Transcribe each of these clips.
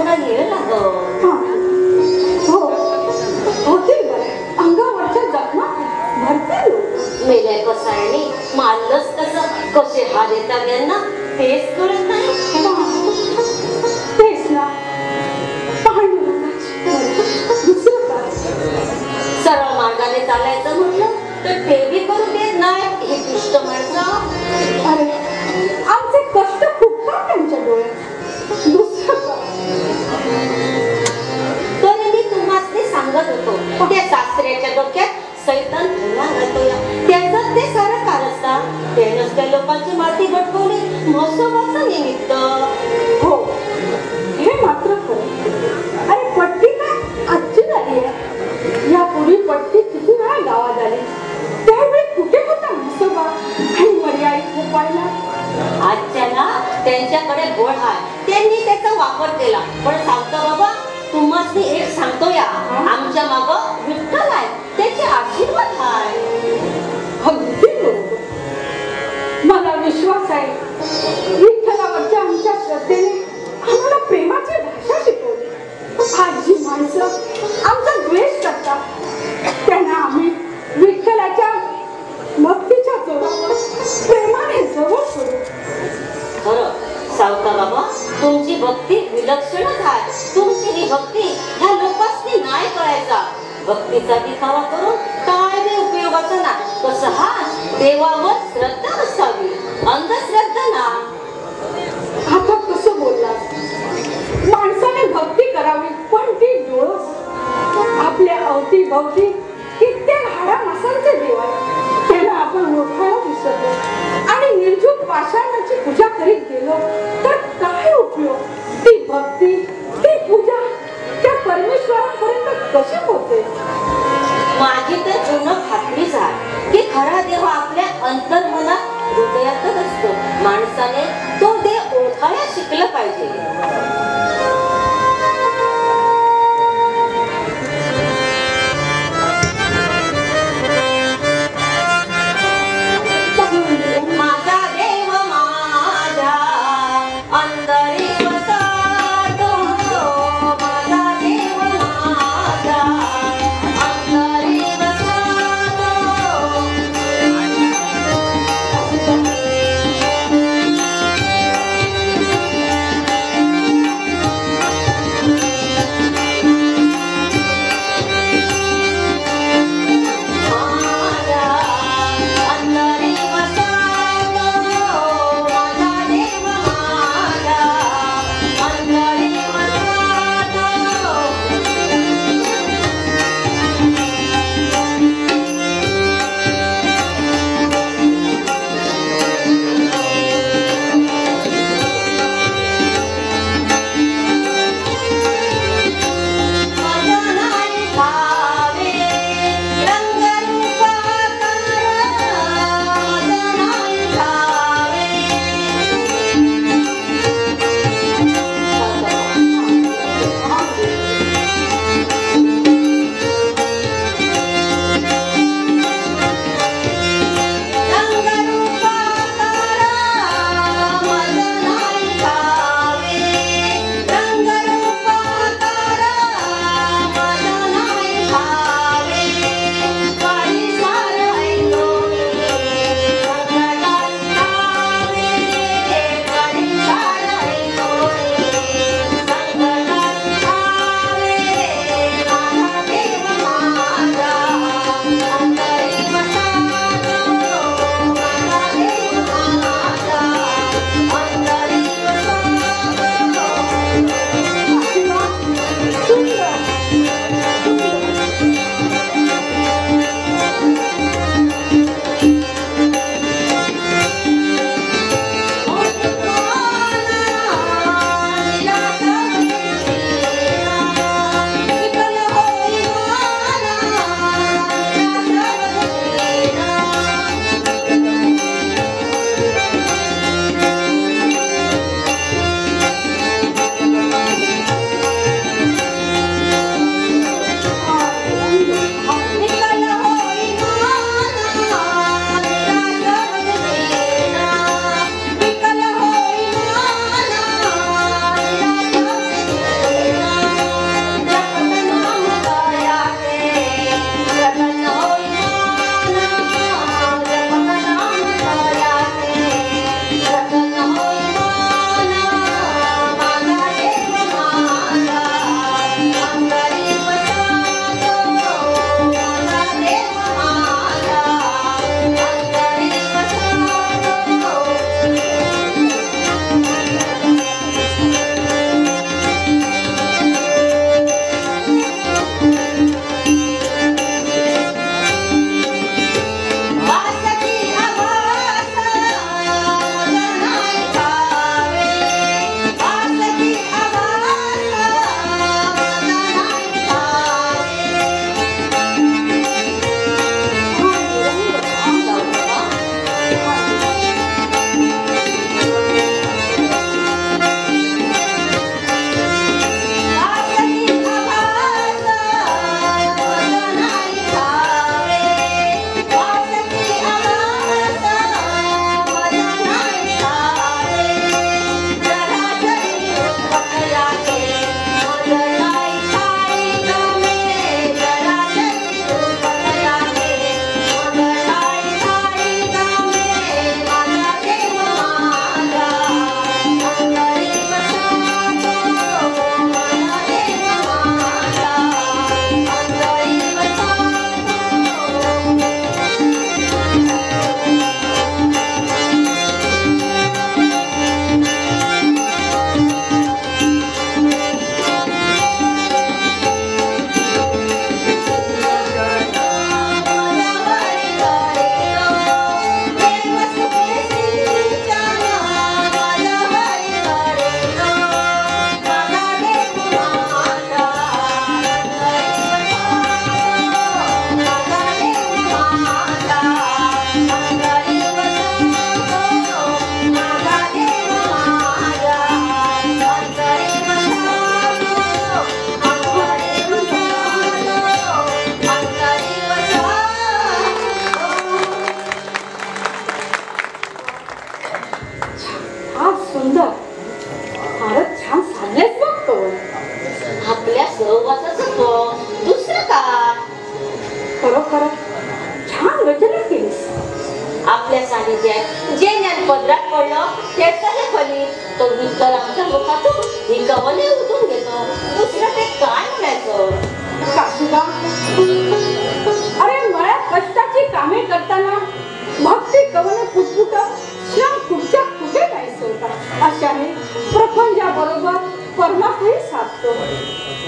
थोडा येळ लागो. हो होतील बरं. अंगावरच्या जखमा भरतील. मेल्या कसायने मारलंच तसं कसे हार येतात यांना तेच कळत नाही. तेच ना दुसरं काय. सरळ मार्गाने चालायचं म्हटलं तर ते बी करू देत नाही हे दुष्ट माणसं. अरे आमचे कष्ट फुटतात त्यांच्या डोळ्यात. दुसरं तरी मी तुम्हाला सांगत होतो त्या सासऱ्याच्या डोक्यात सैतान भुला घालतोया. त्याचं ते सारं कारस्ता त्यानंच त्या लोकांची माती गटकवली महोत्सवाचं निमित्त. हो हे मात्र खरं. अरे पट्टी काय आजची झाली आहे. यापूर्वी पट्टी किती वेळा गावात आली. त्यावेळी कुठे होता म्हसोबा आणि मर्यादित झोपायला. आजच्याला त्यांच्याकडे गोड आहे त्यांनी त्याचा वापर केला. पण सांगतो बाबा तुम्हाला एक सांगतो या आमच्या माग विठ्ठल आहे त्याचे आशीर्वाद आहे. अगदी बरोबर. मला विश्वास आहे विठ्ठलावरच्या आमच्या श्रद्धेने आम्हाला प्रेमाची भाषा शिकवली. आज जी माणसं आमचा द्वेष करतात त्यांना आम्ही विठ्ठलाच्या भक्तीच्या जोरावर प्रेमाने जवळ करू. खरं सावकार बाबा तुमची भक्ती विलक्षणच आहे. तुमची ही भक्ती ह्या लोकांनी नाही करायचा. भक्तीचा दिखावा करून काय बी उपयोगाचा ना. कसं हा देवावर श्रद्धा असावी अंधश्रद्धा ना. आता कसं बोललास. माणसाने भक्ती करावी पण ती डोळस. आपल्या अवतीभवती कित्येक हाडा मासांचे देव आहेत त्यांना आपण ओळखायला विसरलो आणि निर्जूक पाषाणाची पूजा करीत गेलो तर काय उपयोग. ती भक्ती ती पूजा त्या परमेश्वरापर्यंत कशी पोहोचते. माझी तर पूर्ण खात्रीच आहे की खरा देव आपल्या अंतर्मनात हृदयातच असतो. माणसाने तो देव ओळखायला शिकलं पाहिजे. माझा देव माझ्या अंतरी वसतो तेच हे फली तो विठ्ठल आमच्या मुखातून ही कवले उठून घेतो. दुसरं ते काय म्हणायचं? काशीबा, अरे मळ्यात कष्टाची कामे करताना भक्ती कवने पुटपुटत श्रम कुठच्या कुठे नाही सोडतात. अशाने प्रपंचाबरोबर परमार्थही साधतो.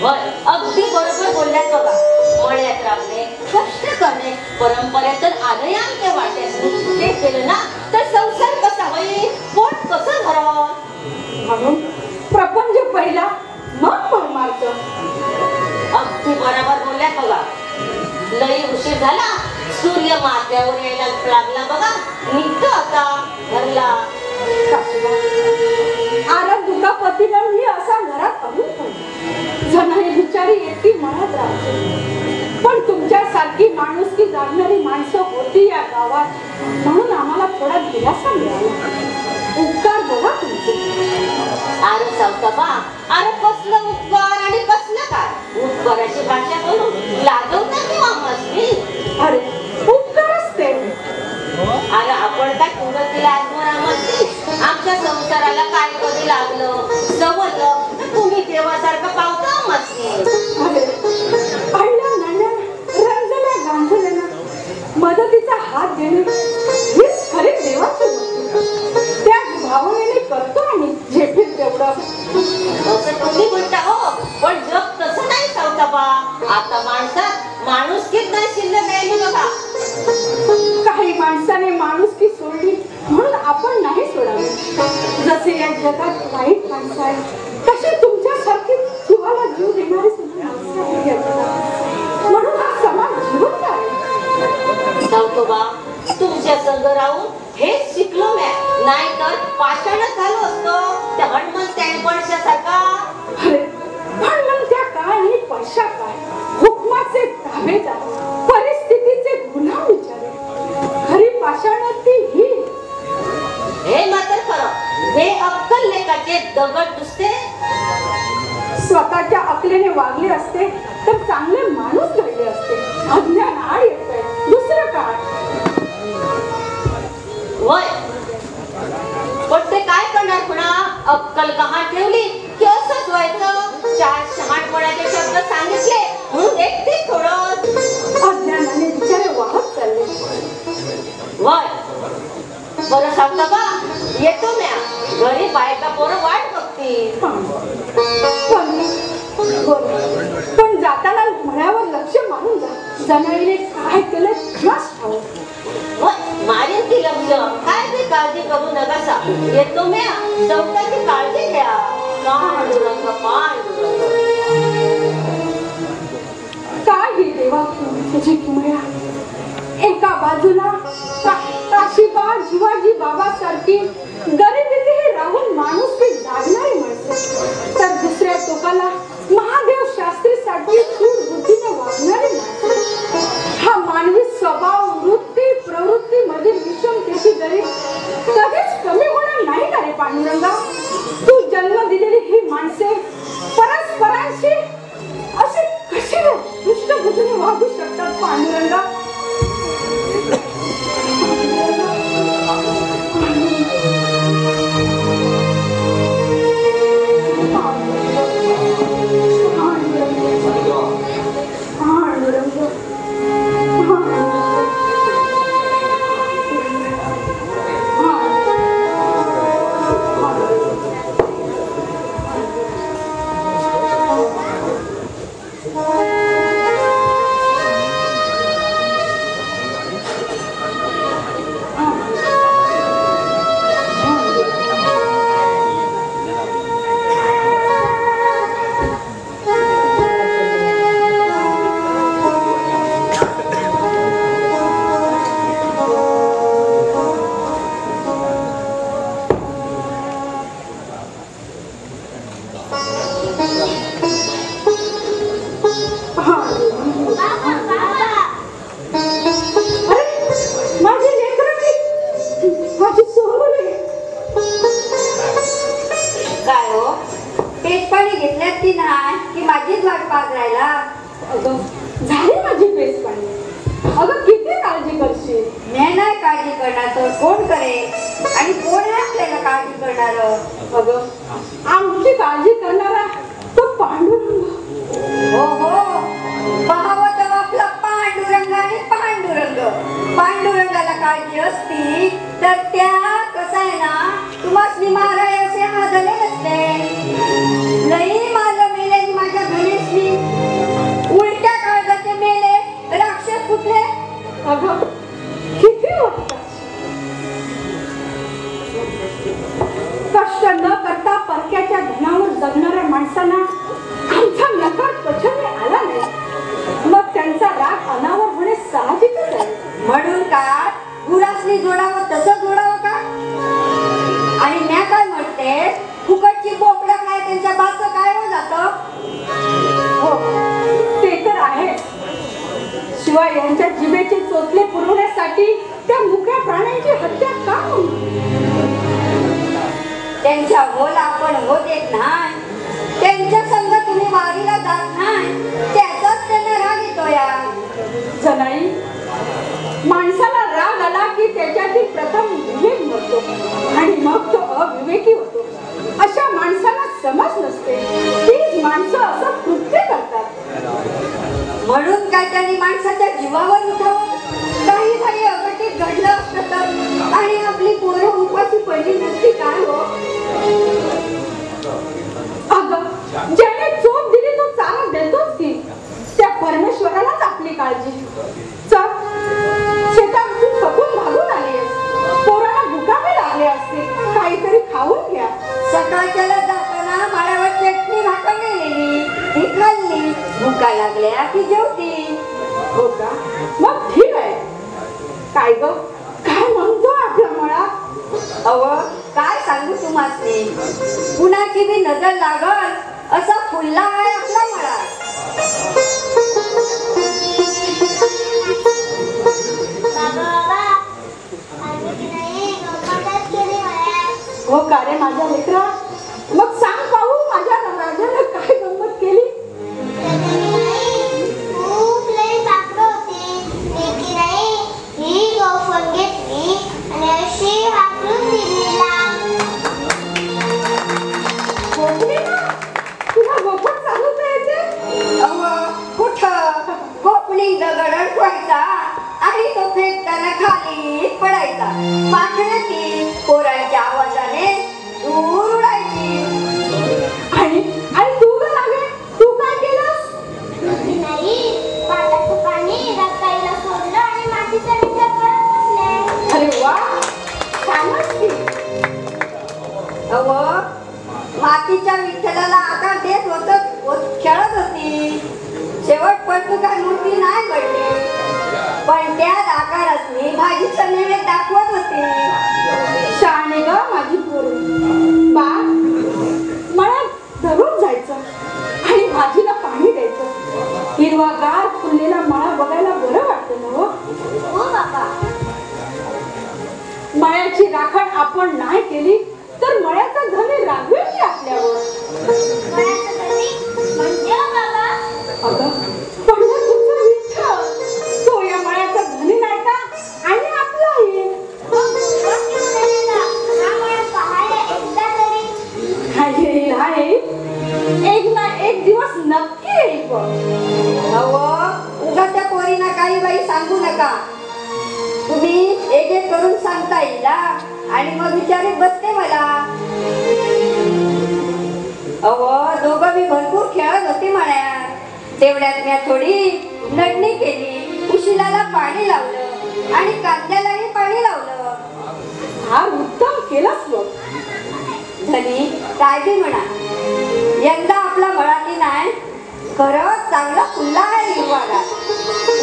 वय अगदी बरोबर बोलल्यात बघा. मळ्यात राबणे, कष्ट करणे परंपरेतून आलंय आमच्या वाट्यास. ते केलं ना तर संसार कसा होईल, पोट कसं भरावं. म्हणून प्रपंच पहिला मग परमार्थ. अगदी बरोबर बोलल्यात बघा. लई उशीर झाला, सूर्य माथ्यावर यायला लागला बघा. निघतो आता घरला. आरत दुखापती पण ही असा घरात अडून पडला. जनाई बिचारी एकटी मळ्यात राहते. पण तुमच्यासारखी माणुसकी जाणणारी माणसं होती या गावात, म्हणून आम्हाला थोडा दिलासा मिळाला. उपकार बघा तुमचे. अरे सावताबा, अरे कसलं उपकार आणि कसलं काय. उपकाराची भाषा करून लागवता किंवा मस्ती. अरे उपकारच ते. अरे आपण काय पुढं केलं आजवर मस्ती. आमच्या संसाराला काय कधी लागलं जवळलं तर तुम्ही देवासारखं पावता मस्ती. अरे अण्णा नाण्या रंजल्या गांजलेना मदतीचा हात देणे हीच खरी देवाची भक्ती. त्या भावनेने करतो आम्ही झेपेल तेवढं. असं तुम्ही म्हणता हो, पण जग तसं नाही सावताबा. आता माणसात माणुसकीच नाही शिल्लक राहिली बघा. काही माणसाने माणुसकी सोडली म्हणून आपण नाही सोडावी. जसे या जगात वाईट माणसं आहेत तसे तुमच्यासारखी जीवाला जीव देणारी सुद्धा माणसं आहेत. म्हणून हा समाज जिवंत आहे. सावतोबा, तुमच्या संग राहून हेच शिकलो मी. नाही तर पाषाणच झालो असतो त्या हनुमंत पळशासारखा. अरे पण मग त्या काय आणि पैशा काय, हुकमाचे ताबेदार, परिस्थितीचे गुन्हा विचारे. खरी पाषाणती ही. हे मात्र खरं, हे अक्कल लेकाचे दगड दुसते. स्वतःच्या अकलेने वागले असते तर चांगले माणूस घडले असते. अज्ञान आड येतंय, दुसरं काय. वय पण ते काय करणार पुन्हा. अक्कल गहाण ठेवली की असंच व्हायचं. चार शहाणपणाचे शब्द सांगितले म्हणून एकटे थोडं अज्ञानाने बिचारे वाहत चालले. वय बरं सांगता बा, येतो म्या. घरी बायका पोरं वाट बघतील. पण जाताना मळ्यावर लक्ष मारून जा. जनाईने काय केलं कुणास ठाऊक. मारेन ती लक्ष. काय बी काळजी करू नका. येतो म्या. चौकाची काळजी घ्या. पांडुरंग पांडुरंग. काय ही देवा तुझी किमया. एका बाजूला काशीबा शिवाजी बाबा सारखी गरिबीतही राहून माणुसकी जागणारी माणसं, तर दुसऱ्या टोकाला महादेव शास्त्री सारखी सूड बुद्धीने वागणारी माणसं. हा मानवी स्वभाव, वृत्ती, प्रवृत्ती मधील विषमतेची जरी कधीच कमी होणार नाही का रे पांडुरंगा. तू जन्म दिलेली ही माणसे परस्परांशी असे कसे दुष्ट बुद्धीने वागू शकतात पांडुरंगा. अगं किती काळजी करशील. मी नाही काळजी करणार तर कोण करेल आणि कोण आहे आपल्याला काळजी करणार. अगं आमची काळजी करणारा तो पांडुरंग. हो हो पाहावं तर आपला पांडुरंग आणि पांडुरंगाला काळजी असती तर त्या कसं आहे ना तुम्हाला माराय असे हादले नसते. लई माझं मेले माझ्या गणेशनी उलट्या काळजाचे मेले राक्षस कुठले. अगं किती वाटतात. कष्ट न करता परक्याच्या धनावर जगणाऱ्या माणसांना आमचा नकार पचन आला नाही मग त्यांचा राग अनावर होणे साहजिकच आहे. म्हणून का गुरासनी जोडावं तसं जोडावं का. आणि मी काय म्हणते फुकटची बोकडं काय त्यांच्या बाचं काय हो जातं. हो ते तर आहे. शिवाय यांच्या जिभेचे चोचले पुरवण्यासाठी त्या मुक्या प्राण्यांची हत्या का. त्यांच्या होला आपण होत येत नाही. त्यांच्या संग तुम्ही वारीला जात नाही त्याचाच त्यांना राग येतो या. जनाई माणसाला राग आला की त्याच्यातील प्रथम विवेक मरतो आणि मग तो अविवेकी होतो. अशा माणसाला समज नसते. तीच माणसं असं कृत्य करतात. म्हणून काय त्यांनी माणसाच्या जीवावर उठावं. काही अघटित घडलं असतं तर आणि आपली पोरं उपाशी पडली नसती काय हो. अगं ज्याने चोप दिली तो चारा देतोच की. त्या परमेश्वरालाच आपली काळजी. चल शेतात तू थकून भागून आलीस. पोराला भुकावे लागले असते काहीतरी खाऊन घ्या. सकाळच्याला जाताना माळावर चटणी भाकर नेलेली ती खाल्ली. भुका लागल्या की जेवती. हो का मग ठीक आहे. काय ग काय म्हणतो आपला मळा. अव काय सांगू तुम्हासनी कुणाची बी नजर लागल असा फुलला आहे आपला मळा. हो का रे माझ्या लेकरा. मग सांग पाहू माझ्या राजाने काय गंमत केली. खूप लई पाखरं होती. एकी नाही ही गौफण घेतली आणि अशी हाकलून दिलीला. गोपणी ना तुला गोपण चालूच येते. अव कुठं कोपणी दगड अडकवायचा आणि तो फेकताना खाली पडायचा. पाखरं ती पोरांच्या आवाजाने दूर उडायची. आणि तू ग लागे तू काय केलंस. नाही पाटाचं पाणी रताईला सोडलं आणि मातीचा विचार करत बसले. अरे वा छानच की. अव मातीच्या विठ्ठलाला आकार देत होत खेळत होती. शेवटपर्यंत काय मूर्ती नाही घडली पण त्यात आकारासनी भाजीचा नैवेद्य दाखवत होती. शाणे ग माझी पोरगी. बा मला दररोज जायचं आणि भाजीला पाणी द्यायचं. हिरवागार फुललेला मळा बघायला बरं वाटतं ना. हो बाबा. मळ्याची राखण आपण नाही केली तर मळ्याचा धनी रागवेल की आपल्यावर. मळ्याचं धनी म्हणजे हो बाबा. अगं पंढरपूरचा विठ्ठल तो या मळ्याचा धनी नाही का आणि आपलाही. एक ना एक दिवस नक्की येईल. अव उगा त्या पोरीना काही बाई सांगू नका. तुम्ही एक एक करून सांगता येईल आणि मग विचारित बसते मला. अव दोघं मी भरपूर खेळत होती म्हणाया. तेवढ्यात मी थोडी नडणी केली. उशिलाला पाणी लावलं आणि कांद्यालाही पाणी लावलं. हा उत्तम केलास बघ. धनी काय बी म्हणा यंदा आपला मळाती नाही खरंच चांगला फुलला आहे. हिरवागार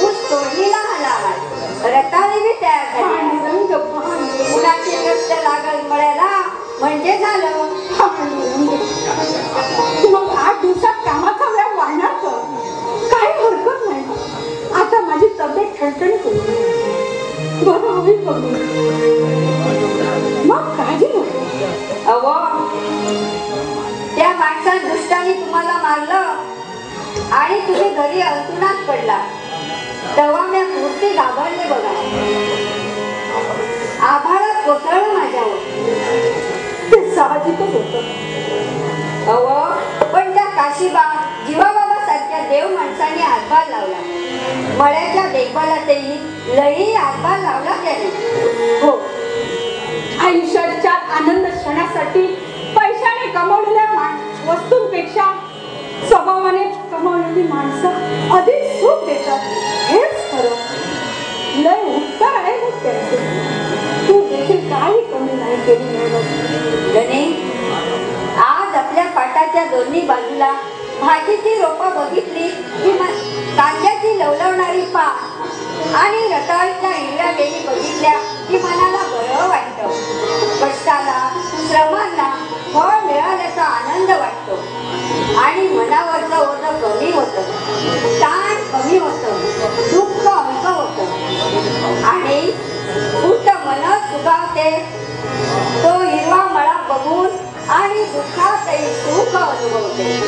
ऊस तोडणीला आला आहे. रताळी बी तयार झाली. पांडुरंग मुलाची कष्ट लागल मळ्याला म्हणजे झालं. मग 8 दिवसात कामाचा वेळ वाढणार तर काही हरकत नाही. आता माझी तब्येत ठणठणीत होती. बरं होईल बघून मग काळजी नको. अव त्या माणसा दुष्टाने तुम्हाला मारलं आणि तुम्ही घरी अंतुनात पडला. तेव्हा मी मूर्ती घाबरले बघा. आभाळात कोसळलं माझ्यावर. ते साहजिकच होतं. पण त्या काशीबा जीवाबाबा सारख्या देव माणसाने हातभार लावला. मळ्याच्या देखभालातही लई हातभार लावला त्याने. हो, आयुष्याच्या आनंद क्षणासाठी पैशाने कमवलेल्या वस्तूंपेक्षा स्वभावाने कमावलेली माणसं अधिक सुख देतात. हेच खरं. लय उत्तर आहे मग त्याचे. तू देखील काही कमी नाही केली. गणे, आज आपल्या पाटाच्या दोन्ही बाजूला भाजीची रोपं बघितली की कांद्याची लवलवणारी पात आणि रताळीच्या हिरव्या वेली बघितल्या की मनाला बरं वाटतं. कष्टाला, श्रमांना फळ मिळाल्याचा आनंद वाटतो आणि मनावरचं ओझं कमी होतं, ताण कमी होतं, दुःख हलकं होतं आणि फुट मन सुगावते. तो हिरवा मळा बघून आणि दुःखातही सुख अनुभवते.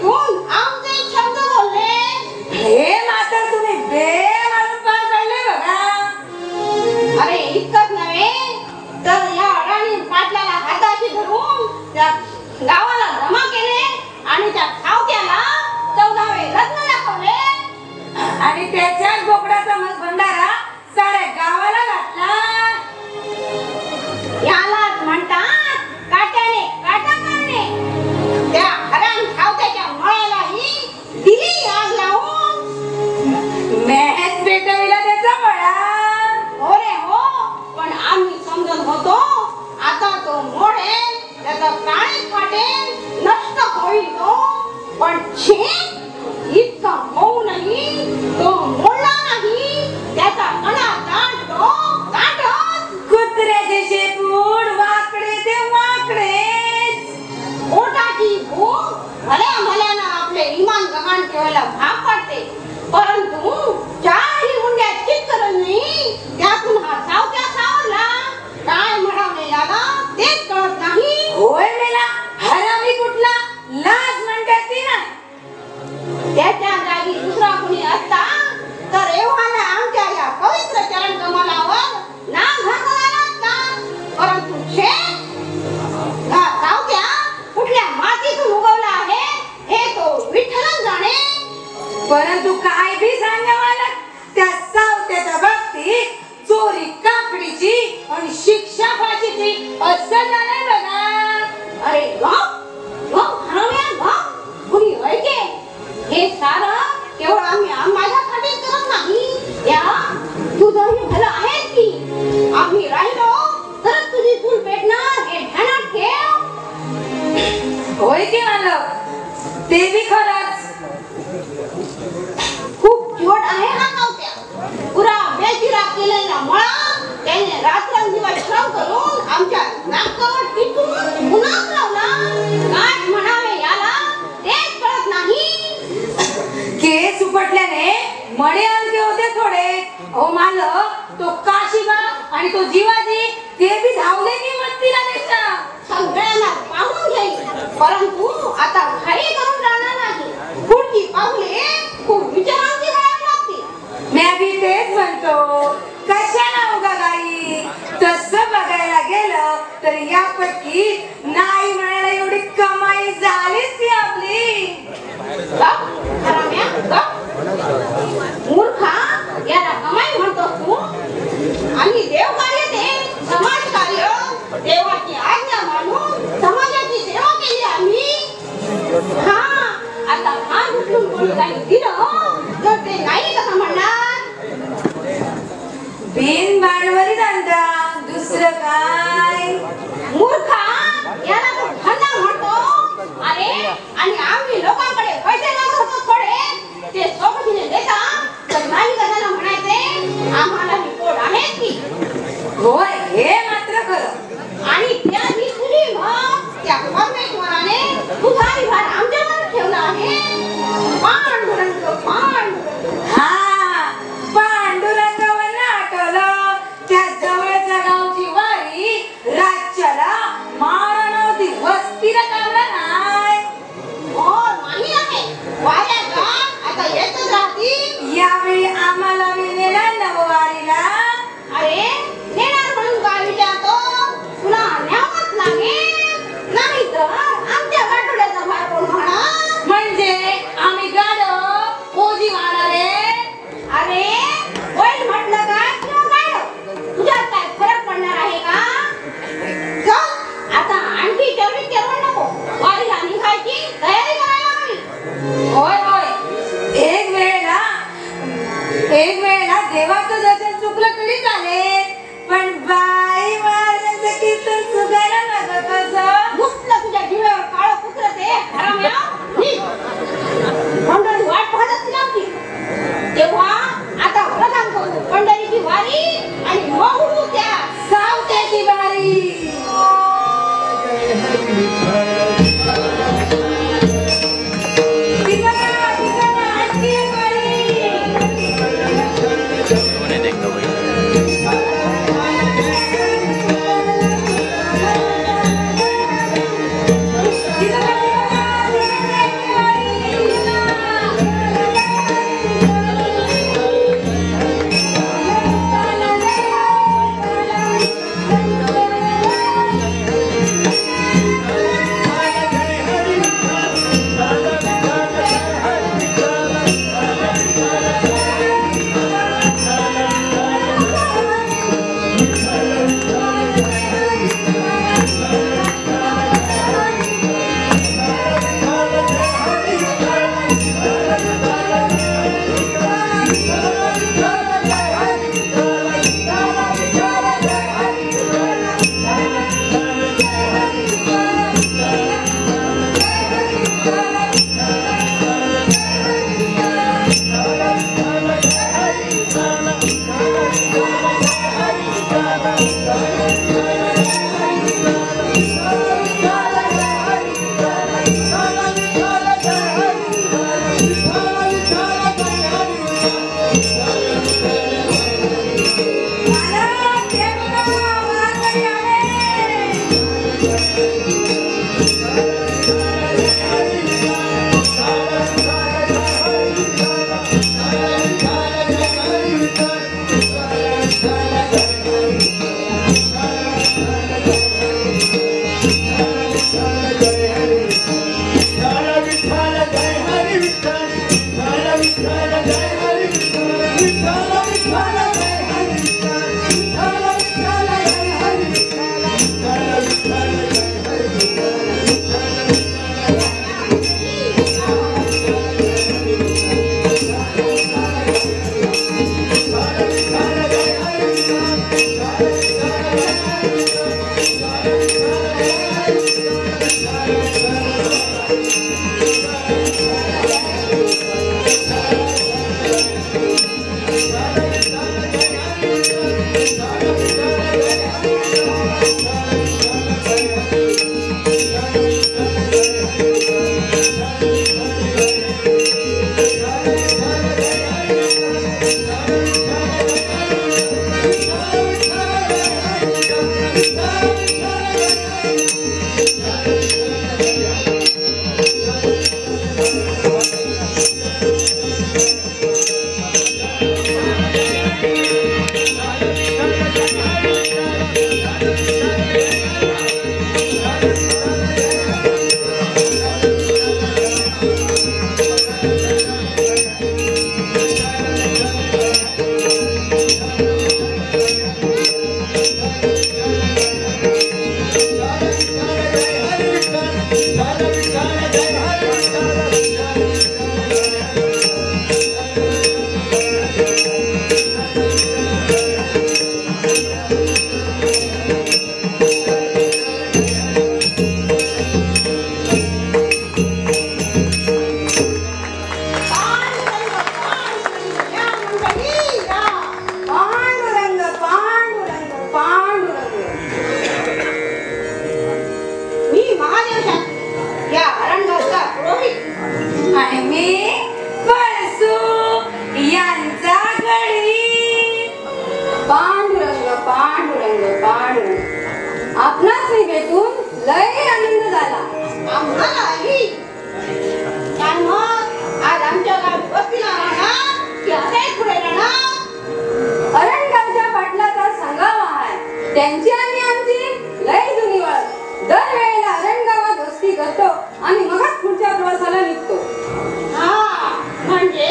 तोंडून आमचे शब्द बोलले. हे मात्र तुम्ही बेमारून पार पडले बघा. अरे इतकंच नव्हे तर या अडाणी पाटलाला हाताशी धरून त्या गावाला जमा केले आणि त्या खावत्याला 14वे रत्न दाखवले आणि त्याच्याच बोकडाचा भंडारा साऱ्या गावाला घातला. यालाच म्हणतात काट्याने काटा काढणे. त्या हराम खावत्याच्या मळालाही दिली आग लावून. मेहनत पेटविला त्याचा मळा. हो रे हो, पण आम्ही समजत होतो आता तो मोडेल, त्याचा प्राणच फाटेल, नष्ट होईल तो. पण छे, इतका होऊनही तो मोडला नाही. त्याचा कणा दाटतो दाटत. कुत्र्याचे शेपूट वाकडे ते वाकडेच. पोटाची भूक भल्या भल्यानं आपले इमान गहाण ठेवायला भाग पाडते, परंतु चारही मुंड्या चित्करणी त्यातून हा सावत्या सावरला. काय म्हणावे याला तेच कळत नाही. होय मेला हरामी कुठला, लाज म्हणतात ती नाही. त्याच्या जागी दुसरा कुणी असता तर एवढ्याला आमच्या या पवित्र चरण कमलावर नाम घातला असता. परंतु छे, हा सावत्या कुठल्या मातीतून उगवला आहे हे तो विठ्ठलच जाणे. परंतु काय बी सांगावाला त्या सावत्याच्या बाबतीत चोरी काकडीची आणि शिक्षा फाशीची असं झालंय बघा. अरे गप गप हरवल्या गप, कुणी ऐके. हे सारं केवळ आम्ही माझ्यासाठी करत नाही. या तुझंही भलं आहे की आम्ही राहिलो तर तुझी चूल पेटणार हे ध्यानात ठेव. होय की मालक, ते बी खरंच. खूप चिवट आहे हा नव्हत्या. पुरा बेचिरा केलेला मळा त्याने रात्रंदिवस श्रम करून आमच्या नाकावर टिकून पुन्हा लावला. काय म्हणावे याला तेच कळत नाही. केस उपटल्याने मडे आणले होते थोडे. अहो मालक, तो काशीबा आणि तो जीवाजी ते बी धावले की मस्तीला त्याच्या. सगळ्यांना पाहून घेईल, परंतु आता घाई करून राहणार नाही. पुढची पावले खूप विचारांची घ्यावी लागतील. मी बी तेच म्हणतो, कशाला उगा गाई. तसं बघायला गेलं तर यापैकी नाही म्हणायला एवढी कमाई झालीच ती आपली. गप, हराम्या, गप. मूर्खा, याला कमाई म्हणतोस तू? आणि देवकार्य ते समाज कार्य. देवाची आज्ञा मानून समाजाची सेवा केली आम्ही. हा, आता हा उचलून कोणी काही दिलं तर ते नाही कसं म्हणणार. बिन भांडवली धंदा, दुसरं काय. मूर्खा, याला तो धंदा म्हणतो. अरे, आणि आम्ही लोकांकडे पैसे मागत होतो थोडे, ते सोबतीने देता तर नाही कशाला म्हणायचे. आम्हाला ही पोट आहे की. होय, हे मात्र खरं. आणि त्या दिवशी मग त्या परमेश्वराने तुझाही भार आमच्यावर ठेवला आहे. पांडुरंग पांडुरंग. हा, पांडुरंगावर नाटवलं. त्या जवळच्या गावची वारी राज्याला मारणावती वस्तीला काढला नाही. हो, नाही आहे. वाऱ्या का आता येतच राहतील. यावेळी आम्हाला मिळलेला नववारीला. अरे, नेणार म्हणून काय विचारतो? तुला न्यावंच लागेल. नाही तर आमच्या गाठोड्याचा भार कोण म्हणा. म्हणजे आम्ही गाडो ओझी वाहणारे. अरे, बैल म्हटलं काय किंवा गाढव, तुझ्यात काय फरक पडणार आहे का? चल, आता आणखी तेवढी केवळ नको. वारीला निघायची तयारी करायला हवी. होय होय, आपणास मी भेटून लय आनंद झाला. आम्हालाही. काय मग आज आमच्या गावी वस्तीला राहणार की असेच पुढे राहणार? अरणगावच्या पाटलाचा संगम आहे. त्यांची आणि आमची लय जुनी ओळख. दरवेळेला अरणगावात वस्ती करतो आणि मगच पुढच्या प्रवासाला निघतो. हा म्हणजे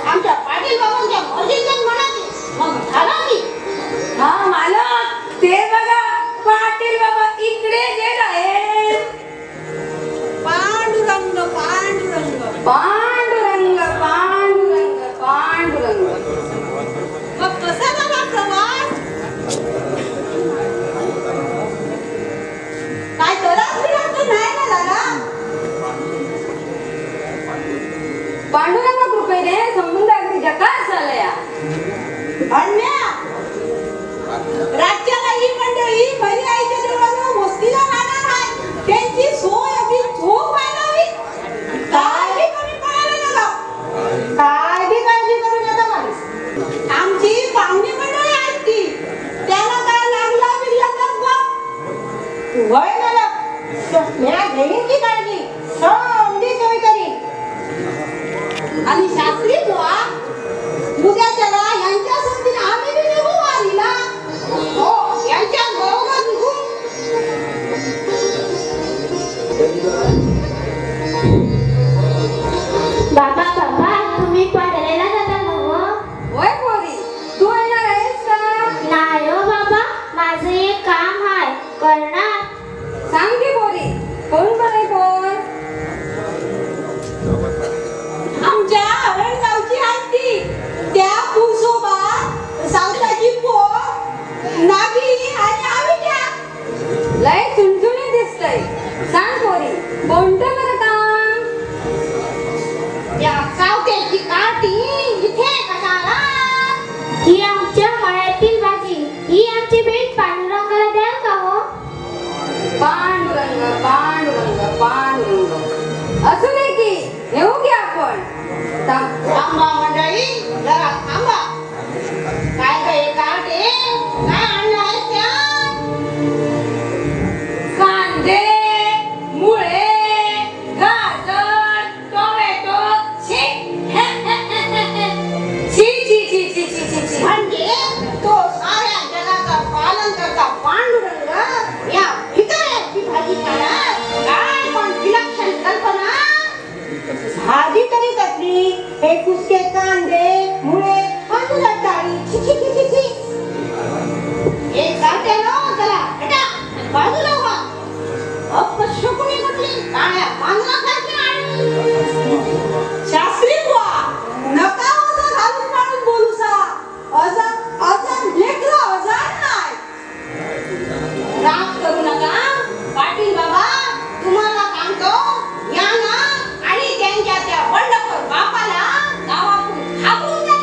आमच्या पाटील बाबांच्या मर्जीतच म्हणा की मग झाला की. हा मालक ते बघा पाटील बाबा इकडे येत आहेत. पांडुरंग पांडुरंग पांडुरंग पांडुरंग पांडुरंग. मग कसा झाला प्रवास? काय त्रास बिरास तर नाही ना झाला? पांडुरंग कृपेने संबंध अगदी जकास झालया. अन्या राज्याला ही मंडळी बरी आईच्या देवळाजवळ वस्तीला राहणार आहे. त्यांची सोय अगदी झोप व्हायलावी. काय बी कमी पडायला नका. काय बी काळजी करू नका माणूस. आमची पाहुणी मंडळी आहेत ती. त्याला काय लागला बिगला तर बघ. वय मला म्या घेईन की काळजी. समधी सोय करीन. आणि शास्त्री बुवा उद्या त्याला यांच्या सोबतीने आम्ही बी निघू वारीला. हो यांच्या बरोबर निघू. बाबा बाबा तुम्ही पंढरीला जाता ना हो? होय पोरी तू येणार आहेस का? नाही हो बाबा माझं एक काम आहे करणार. सांग की पोरी कोण बरे कोण? आमच्या अरणगावची आहे ती. त्या पुसोबा सावताची पोर नागी आणि आविट्या. लय चुणचुणी दिसतय. सांग पोरी कोणतं बरं काम? त्या सावत्याची काठी इथे कशाला? ही आमच्या मळ्यातील भाजी. ही आमची भेट पांडुरंगाला द्याल का हो? पांडुरंग पांडुरंग पांडुरंग असू दे की घेऊ की आपण. थांबा मंडळी जरा थांबा. काय काय काटे काय आणलं आहे त्या? कांदे मुळे गाजर टोमॅटो छी छी छी छी छी छी छी छी. म्हणजे तो साऱ्या जगाचा पालन करता पांडुरंग या भिकाऱ्याची भाजी खाणार. काय पण विलक्षण कल्पना. भाजी तरी कसली? हे कुसके कांदे, मुळे आणि रताळी. छी छी छी छी छी. एक सांगते ना चला बेटा बाजूला व्हा. अपशकुनी कुठली काळ्या मांजरासारखी आणि शास्त्री बुवा, नका अजा घालून काढून बोलू सा. अजा अजा लेकरं अजाण नाही. राग करू नका. पाटील बाबा तुम्हाला सांगतो या ना आणि त्यांच्या त्या बंडखोर बापाला गावातून हाकलून द्या.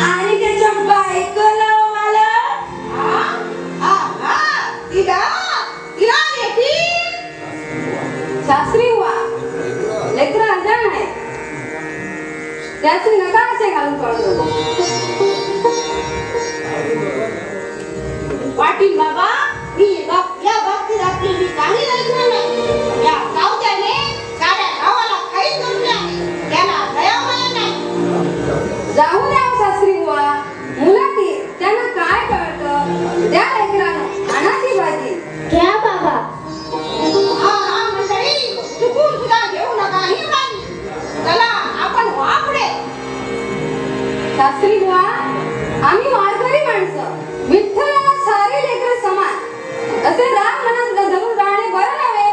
आणि त्याच्या बायकोला मला तिला येते. शास्त्री बुवा, लेकरं अजाण आहे. त्याची नका असे घालून काढून. पाटील बाबा मी या बाबतीत आपली मी काही ऐकणार नाही. या गावच्याने साऱ्या गावाला खाईत धरले आहे. त्याला दयामाया नाही. जाऊ द्या शास्त्री बुवा, मुलाटी त्यांना काय कळतं. त्या लेकरानं अनाची भाजी घ्या बाबा. हा मंडळी चुकून सुद्धा घेऊ नका ही भाजी. चला आपण वापडे. शास्त्री बुवा, आम्ही वारकरी माणसं, विठ्ठलाला सारे लेकरं समान असे राग मनात धरून राहणे बरं नव्हे.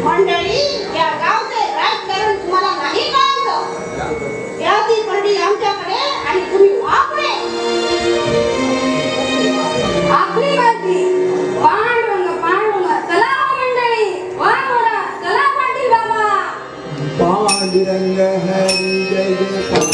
मंडळी या गावचे राजकारण तुम्हाला नाही कळतं. त्याची पंडी आमच्याकडे आणि तुम्ही वापडे. आपली भाजी पांडुरंग पांडुरंग. चला हो मंडळी, वा मोरा. चला पाटील बाबा. पांडुरंग हरी जय जय.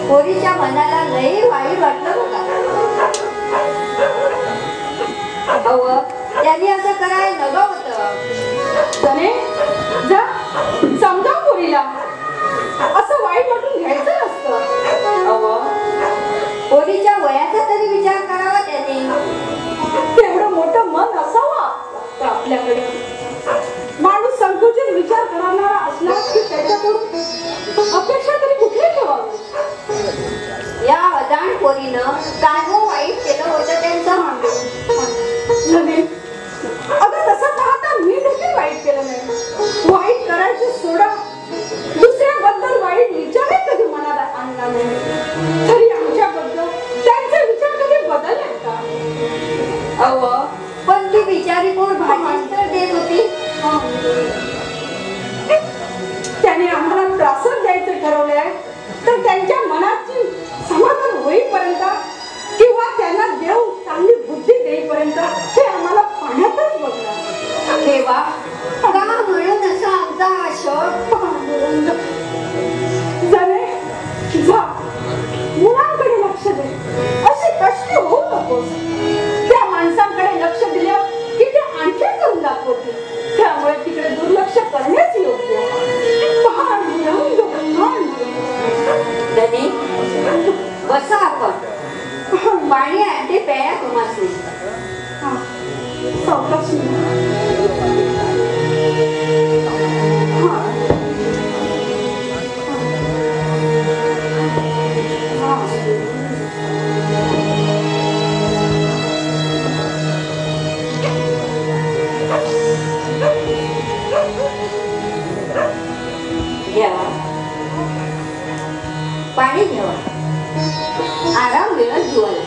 पोरीच्या मनाला लई वाईट वाटलं बघा. अहो त्यांनी असं करायला नको होतं. तने जा समजा पोरीला, असं वाईट वाटून घ्यायचं नसतं. अहो पोरीच्या वयाचा तरी विचार करावा त्याने. अव पण ती बिचारी पोर भाजीच तर देत होती. त्याने आम्हाला त्रासच द्यायचं ठरवलंय, तर त्यांच्या मनाची समाधान होईपर्यंत किंवा त्यांना देव चांगली बुद्धी देईपर्यंत ते आम्हाला पाण्यातच बघणार. देवा का म्हणून असा आमचा हा शोक. जाणे जा, मुलांकडे लक्ष दे. असे कष्ट होऊ नकोस. त्या माणसांकडे लक्ष दिलं की ते आणखी करून दाखवतील. त्यामुळे तिकडे दुर्लक्ष करण्याच योग्य. धनी बसा आपण. पाणी आणते प्याया तुम्हाला. सावकाशी. घ्यावा पाणी घ्यावा. आराम मिळत जीवाला.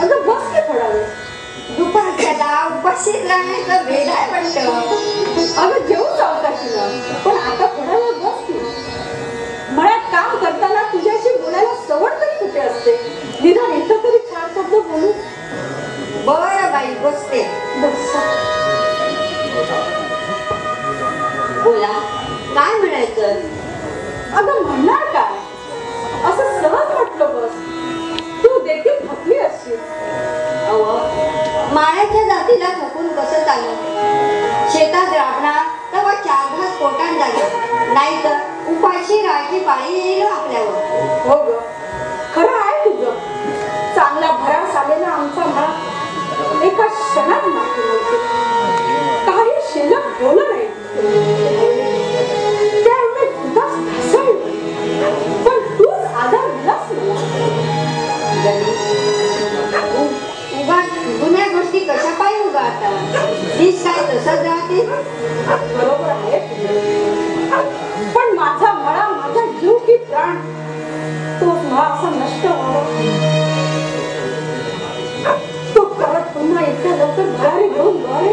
अगं बस की थोडा वेळ. दुपारच्या उपाशी राहण्याचं भेद आहे म्हणतं. अगं जेवू सावकाशी ना, पण आता थोडा वेळ बस की. मळ्यात काम करताना तुझ्याशी बोलायला सवड तरी कुठे असते. निदान इथं तरी चार शब्द बोलू. बरं बाई बसते. बोला काय म्हणायचं. अगं म्हणणार काय, असं सहज म्हटलं बस. तू देखील थकली असशील. अहो माळ्याच्या जातीला थकून कसं चालू. शेतात राबणार तेव्हा 4 घास पोटात जागे, नाही तर उपाशी राहायची पाळी येईल आपल्यावर. हो ग, खरं आहे तुझं. चांगला भरास आलेला आमचा मळा एका क्षणात मागे होते. काही शिल्लक बोललं नाही. त्यावेळी तुझाच ढासळलं, पण तूच आधार दिलास मला. उगा जुन्या गोष्टी कशा पायी उगाळतात. तीच काय तसंच राहते. बरोबर आहे तुझं. पण माझा मळा, माझा जीव की प्राण, तोच मळा असा नष्ट व्हावा. तो परत पुन्हा इतक्या लवकर भरारी घेऊन बरे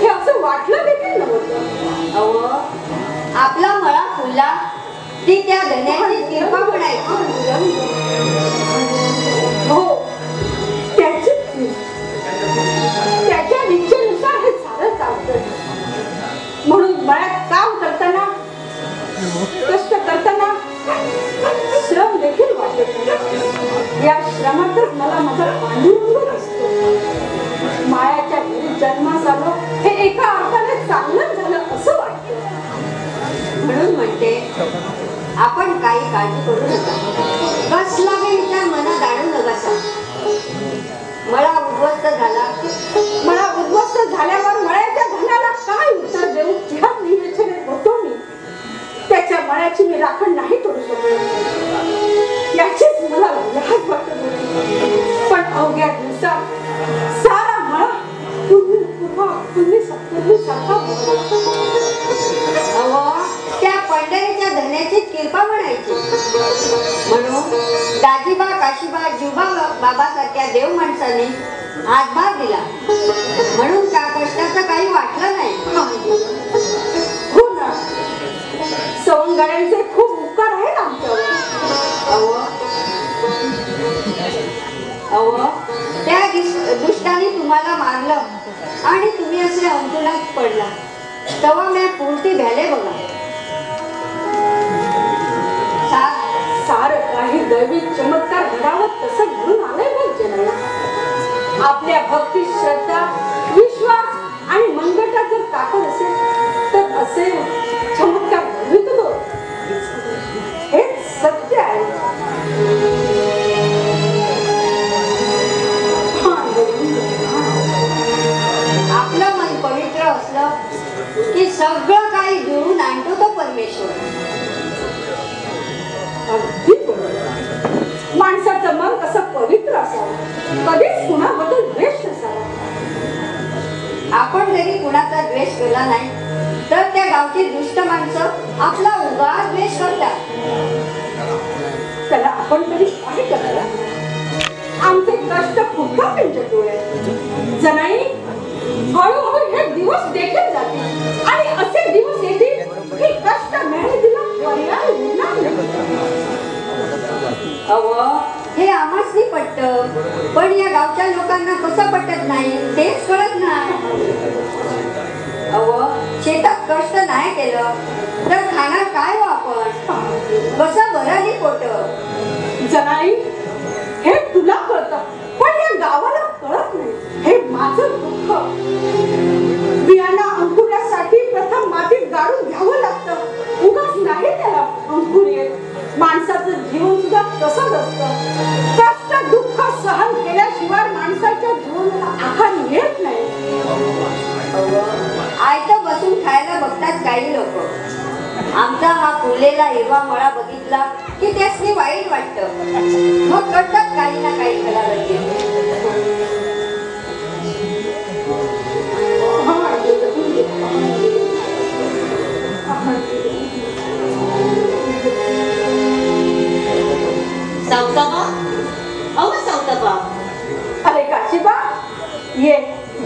हे असं वाटलं देखील नव्हतं. अहो आपला मळा फुलला ती त्या धन्याची कृपा म्हणायची. हो, त्याच्या इच्छेनुसार हे सारं चालतं. म्हणून मळ्यात काम करताना, कष्ट करताना श्रम देखील वाटत नाही. या श्रमातच मला माझा पांडुरंग असतो. मायाच्या घरी जन्मास आलो हे एका अर्थाने चांगलं झालं असं वाटतं. म्हणून म्हणते आपण काही काळजी करू नका. कसला विचार मनात आणू नका. मळा उद्ध्वस्त झाला. मला उद्ध्वस्त झाल्यावर मळ्याच्या धनाला काय उत्तर देऊ ह्या विवेचनेत होतो मी. त्याच्या मळ्याची मी राखण नाही करू शकत. याचीच मला लाज वाटत होती. पण अवघ्या दिवसात सारा मळा सारखा त्या पंढरीच्या धन्याची कृपा म्हणायची. म्हणून दाजीबा, काशीबा, जुबा बाबासारख्या देव माणसाने हातभार दिला. म्हणून त्या कष्टाचं काही वाटलं नाही. हो ना, सवंगड्यांचे खूप उपकार आहेत आमच्यावर. अहो त्या दुष्टाने तुम्हाला मारलं आणि तुम्ही असे अंतुलात पडला तेव्हा मी पूर्ती भ्याले बघा. सार काही दैविक चमत्कार घडावत तसं घेऊन आलंय बघ जनाला. आपल्या भक्ती, श्रद्धा, विश्वास आणि मनगटात जर ताकद असेल तर असे चमत्कार घडवित तो. हेच सत्य आहे. आपलं मन पवित्र असलं की सगळं काही जुळून आणतो तो परमेश्वर. अगदी बरोबर. माणसाचं मन कसं पवित्र असावं, कधीच कुणाबद्दल द्वेष नसावा. आपण जरी कुणाचा द्वेष केला नाही तर त्या गावची दुष्ट माणसं आपला उगाच द्वेष करतात. त्याला आपण तरी काय करणार? आमचे कष्ट पुन्हा त्यांच्या डोळ्यात. जनाई, हळूहळू हे दिवस देखील जातील आणि असे दिवस येतील की कष्ट मेहनतीला पर्याय उरणार नाही. अव हे आम्हासनी पटत, पण या गावच्या लोकांना कसं पटत नाही तेच कळत नाही. अव शेतात कष्ट नाही केलं तर खाणार काय हो आपण? कसं भराली पोट? जनाई, हे तुला कळतं पण या गावाला कळत नाही. हे माझं दुःख. बियाणं अंकुरासाठी प्रथम मातीत गाडून घ्यावं लागतं. उगाच नाही त्याला अंकुर येत. माणसाचं जीवन सुद्धा तसंच असतं. कष्ट दुःख सहन केल्याशिवाय माणसाच्या जीवनाला आकार येत नाही. आयतं बसून खायला बघतात काही लोक. आमचा हा फुललेला हिरवा मळा बघितला की त्यासनी वाईट वाटतं. मग करतात काही ना काही करायला. सावताबा, अहो सावताबा. अरे काशीबा, ये.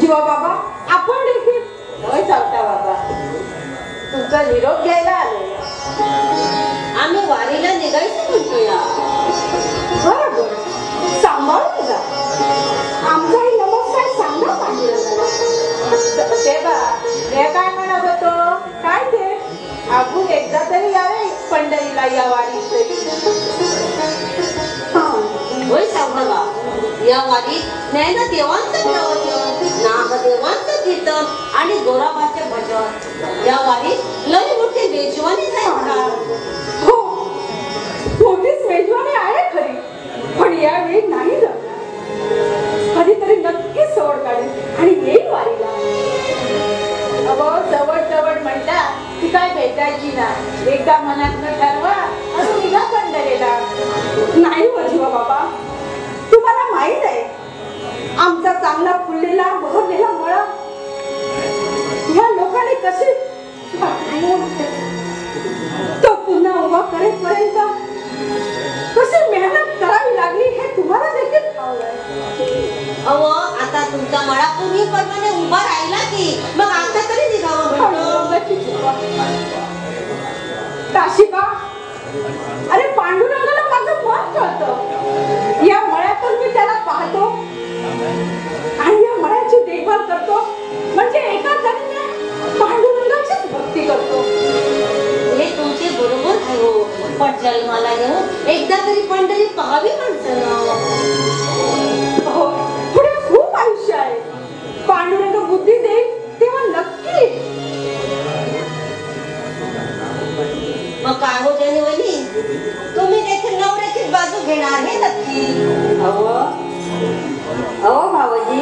जीवा बाबा, आपण देखील. होय चालता बाबा, तुमचा निरोप घ्यायला आले. आम्ही वारीला निघायचं म्हणतोया. बरोबर, सांभाळून जा. आमचाही नमस्कार सांगा पांडुरंगाला. सेवा, हे काय म्हणत होतो? काय ते? आपण एकदा तरी यावे पंढरीला या वारीत तरी. होय सावताबा, या वारीत ज्ञानदेवांचं प्रवचन, नामदेवांचं कीर्तन आणि गोराबाचे भजन. या वारीत लई मोठी मेजवानी जाईल. हो, मोठीच मेजवानी आहे खरी, पण यावेळी नाही जमणार. कधीतरी नक्की सवड काढेल आणि येईल वारीला. अगो जवळ म्हणता ती काय भेटायची ना. एकदा मनात न ठरवा आणि निघा पंढरीला. नाही हो जीवा बाबा, तुम्हाला माहित आहे आमचा चांगला फुललेला बहरलेला मळा ह्या लोकांनी कशी तो पुन्हा उभा करेपर्यंत कशी मेहनत करावी लागली हे तुम्हाला देखील ठाऊक. अहो आता तुमचा मळा पूर्वीप्रमाणे उभा राहिला की मग आता तरी निघावं म्हणतो. काशीबा, अरे पांडुरंगाला माझं मन कळतं. या मळ्यातून मी त्याला पाहतो आणि या मळ्याची देखभाल करतो. म्हणजे एका तऱ्हेने पांडुरंगाचीच भक्ती करतो. हे तुमचे बरोबर आहे हो, पण जन्माला येऊन एकदा तरी पंढरी पाहावी माणसानं. हो, पुढे खूप आयुष्य आहे. पांडुरंग बुद्धी देईल तेव्हा नक्की. मग काय हो जानेवाली, तुम्ही देखील नवऱ्याची बाजू घेणार हे नक्की. अहो भाऊजी,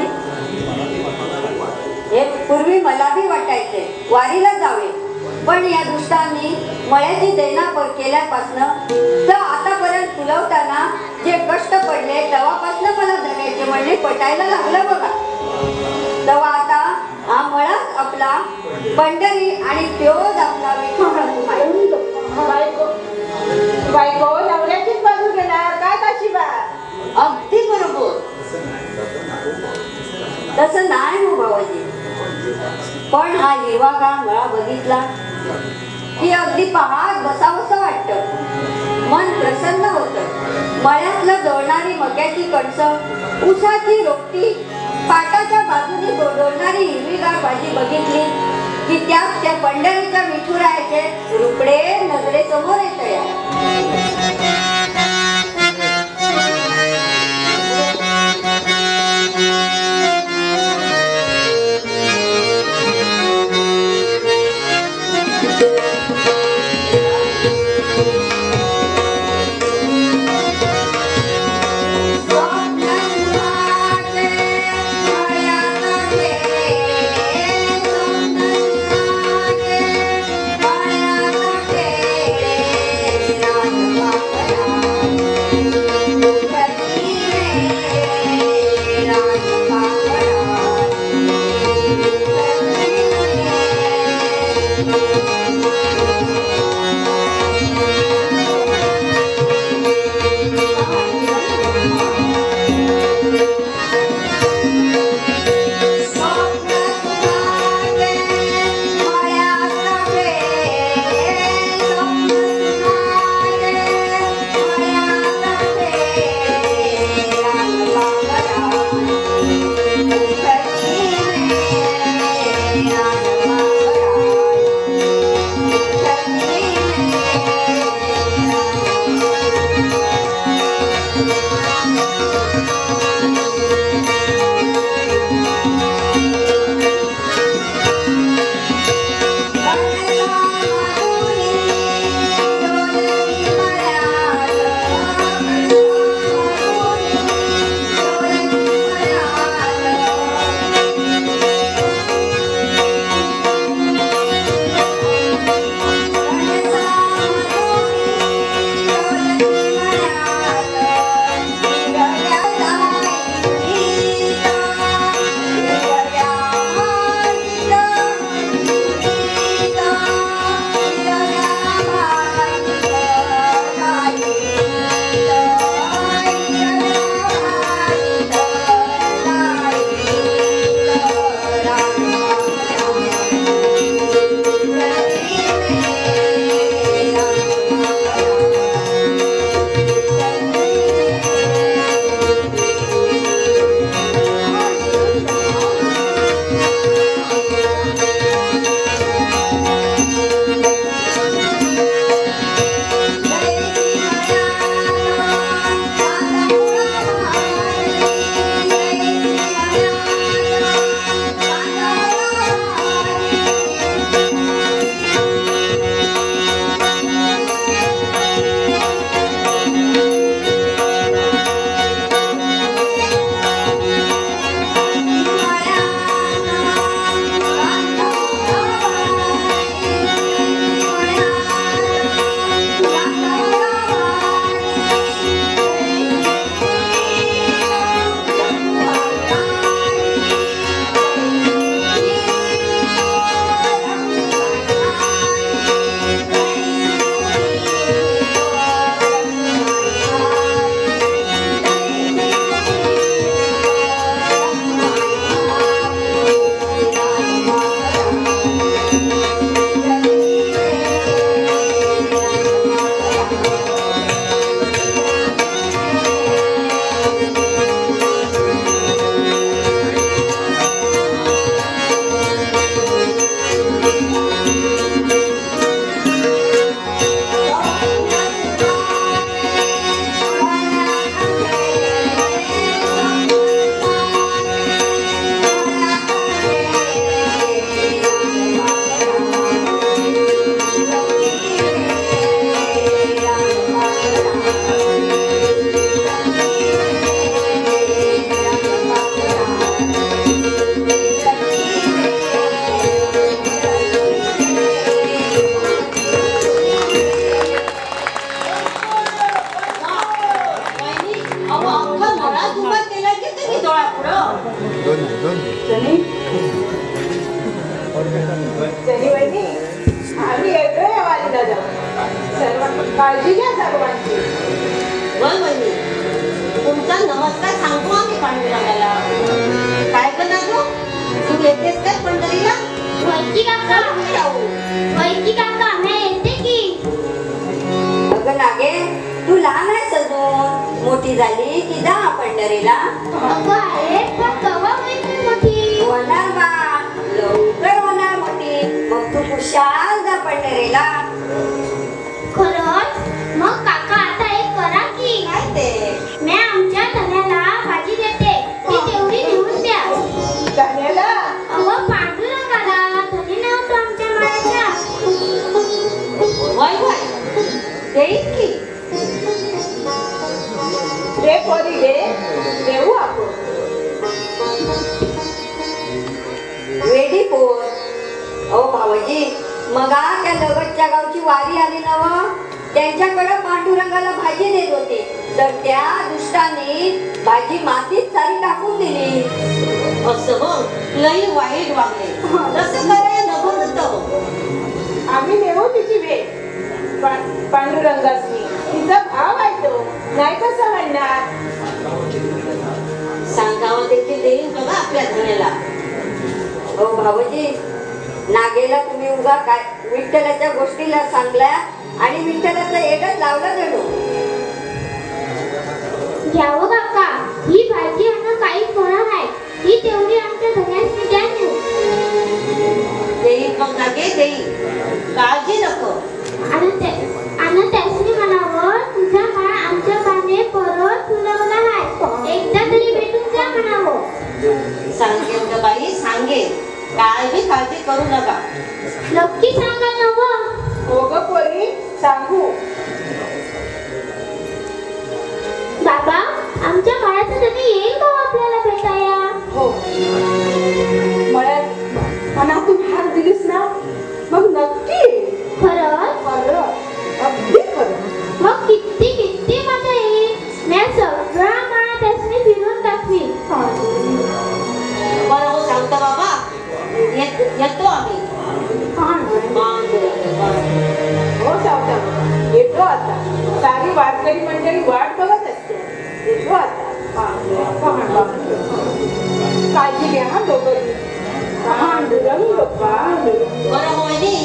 हे पूर्वी मला बी वाटायचे वारीला जावे, पण या दुष्टांनी मळ्याची दैना केल्यापासनं तर आतापर्यंत फुलवताना जे कष्ट पडले तेव्हापासनं मला धन्याचे म्हणणे पटायला लागलं बघा. तेव्हा आता हा मळाच आपला पंढरी आणि त्योच आपला विठ्ठल. बायको नवऱ्याचीच बाजू घेणार काय काशीबा? अगदी बरोबर. तसं नाही हो भाऊजी, पण हा हिरवागार मळा बघितला की अगदी पाहत बसावंसं वाटतं. मन प्रसन्न होतं. मळ्यातलं जळणारी मक्याची कणसं, ऊसाची रोपटी, पाटाच्या बाजूने डोलणारी हिरवीगार भाजी बघितली की त्यात त्या पंढरीच्या विठुरायाचे रुपडे नजरेसमोर येतया. Bye. काळजी घ्या सर्वांची. वय वहिनी, तुमचा नमस्कार सांगतो आम्ही पांडुरंगाला. काय करणार तू येतेस काय पंढरीला? वैकी काका मी येते की. अगं नागे, तू लहान आहेस अजून, मोठी झाली की जा पंढरीला. अगं आहे पण कवा होईल मोठी? होणार बा, लवकर होणार मोठी. मग तू कुशाल जा पंढरीला. खरंच? मग काका आता एक करा की. काय ते? मी आमच्या धन्याला भाजी देते, ती तेवढी नेऊन द्या. धन्याला अगं पांडुरंगाला धनी नव्हतो आमच्या माळ्याच्या. वय वय देईन की. रे पोरी रे, देऊ आपण. वेडी पोर. अहो भावजी, मग त्या लगतच्या गावची वारी आली नव, त्यांच्याकडे पांडुरंगाला भाजी देत होती, तर त्या दुष्टाने भाजी मातीत सारी टाकून दिली. असं हो, लई वाईट वागले. तसं करायला नको होतं. येणार. सांगावं देखील देईल बघा आपल्या धन्याला. हो भाऊजी, नागेला तुम्ही उगा काय विठ्ठलाच्या गोष्टीला सांगल्या आणि विठ्ठलाचं एडच लावलं जणू. घ्यावं काका, ही भाजी आणणं काही होणार आहे. ही तेवढी आमच्या धन्यासनी द्या नेऊ. देईल बघ नागे देईल, काळजी नको. आणि त्यासनी म्हणावं, तुझा माळ आमच्या पाने परत फुलवला आहे. एकदा तरी भेटून जा म्हणावं. सांगेन ग बाई सांगेन, काय बी काळजी करू नका. नक्की सांगा नवं. हो ग पोरी, सांगू. बाबा, आमच्या काळाचं धनी येईल का आपल्याला भेटाया? हो, मळ्यात मनातून हात दिलीस ना, मग नक्की येईल. खरंच? खरं, अगदी खरं. मग किती किती मजा येईल. मी सगळा माळा त्यासनी फिरून दाखवीन. बरं हो सांगतो बाबा, येतो आम्ही. हो सावकार, येतो आता. सारी वारकरी मंडळी वाट बघत असते. येतो आता. काळजी घ्या हा दोघं. पांडुरंग पांडुरंग. बरं हो वहिनी,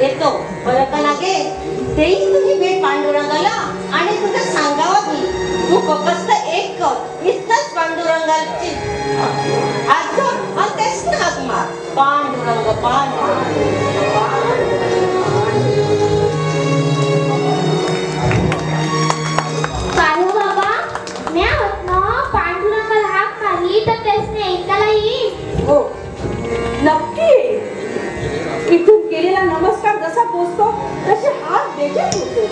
येतो. बरं का नागे, देईल तुझी भेट पांडुरंगाला आणि तुझं सांगावं मी. तू फक्त एक कर, इतकंच पांडुरंगाची हात धर आणि तेच हाक मार. पांडुरंग पांडुरंग. काय हो बाबा, मी आहोत ना. पांडुरंगाला हाक मारली तर त्यासनी ऐकायला येईल. हो, नक्की येईल. इथून केलेला नमस्कार जसा पोचतो तसे हात देखील पोचतो.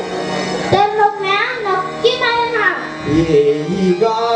तर मग मी नक्की मारेन हाक. येई गा